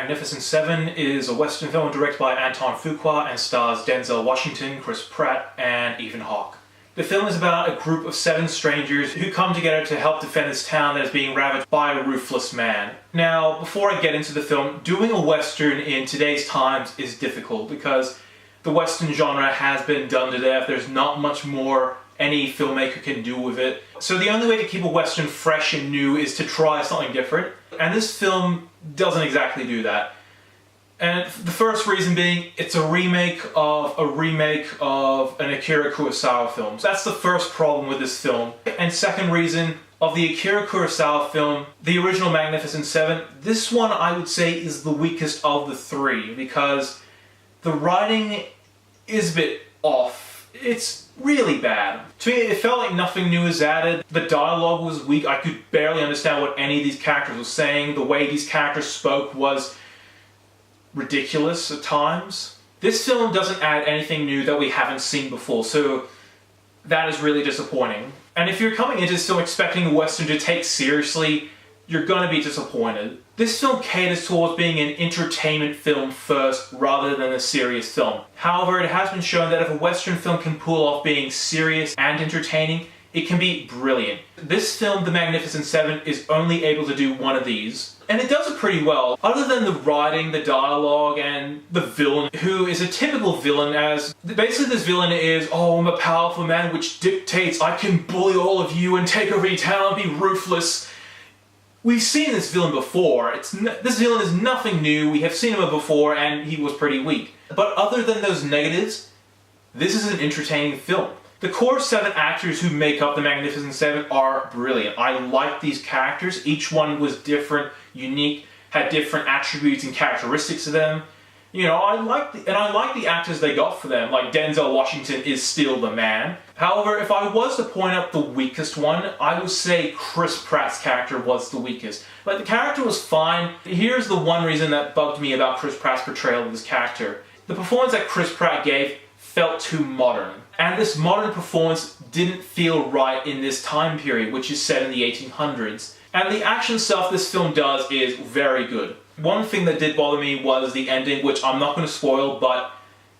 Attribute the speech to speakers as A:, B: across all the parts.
A: Magnificent Seven is a Western film directed by Anton Fuqua and stars Denzel Washington, Chris Pratt, and Ethan Hawke. The film is about a group of 7 strangers who come together to help defend this town that is being ravaged by a ruthless man. Now, before I get into the film, doing a Western in today's times is difficult because the Western genre has been done to death. There's not much more any filmmaker can do with it. So the only way to keep a Western fresh and new is to try something different. And this film doesn't exactly do that. And the first reason being, it's a remake of an Akira Kurosawa film. So that's the first problem with this film. And second reason, of the Akira Kurosawa film, the original Magnificent Seven, this one I would say is the weakest of the 3 because the writing is a bit off. It's really bad. To me, it felt like nothing new was added. The dialogue was weak. I could barely understand what any of these characters were saying. The way these characters spoke was ridiculous at times. This film doesn't add anything new that we haven't seen before, so that is really disappointing. And if you're coming into this film expecting a Western to take seriously, you're gonna be disappointed. This film caters towards being an entertainment film first rather than a serious film. However, it has been shown that if a Western film can pull off being serious and entertaining, it can be brilliant. This film, The Magnificent Seven, is only able to do one of these. And it does it pretty well. Other than the writing, the dialogue, and the villain, who is a typical villain as... Basically this villain is, oh, I'm a powerful man which dictates I can bully all of you and take over your town and be ruthless. We've seen this villain before. This villain is nothing new. We have seen him before and he was pretty weak. But other than those negatives, this is an entertaining film. The core 7 actors who make up the Magnificent Seven are brilliant. I like these characters. Each one was different, unique, had different attributes and characteristics to them. You know, I like the actors they got for them. Like Denzel Washington is still the man. However, if I was to point out the weakest one, I would say Chris Pratt's character was the weakest. Like, the character was fine. Here's the one reason that bugged me about Chris Pratt's portrayal of this character. The performance that Chris Pratt gave felt too modern. And this modern performance didn't feel right in this time period, which is set in the 1800s. And the action stuff this film does is very good. One thing that did bother me was the ending, which I'm not going to spoil, but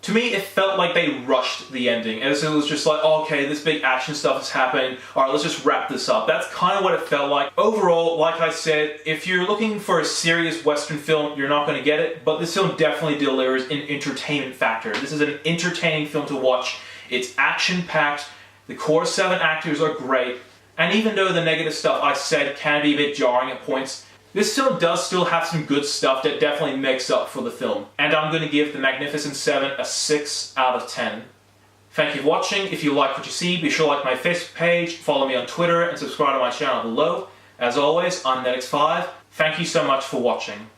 A: to me it felt like they rushed the ending. As it was just like, okay, this big action stuff has happened, alright, let's just wrap this up. That's kind of what it felt like. Overall, like I said, if you're looking for a serious Western film, you're not going to get it, but this film definitely delivers an entertainment factor. This is an entertaining film to watch. It's action-packed, the core 7 actors are great, and even though the negative stuff I said can be a bit jarring at points, this film does still have some good stuff that definitely makes up for the film. And I'm going to give The Magnificent Seven a 6 out of 10. Thank you for watching. If you like what you see, be sure to like my Facebook page, follow me on Twitter, and subscribe to my channel below. As always, I'm NETX5. Thank you so much for watching.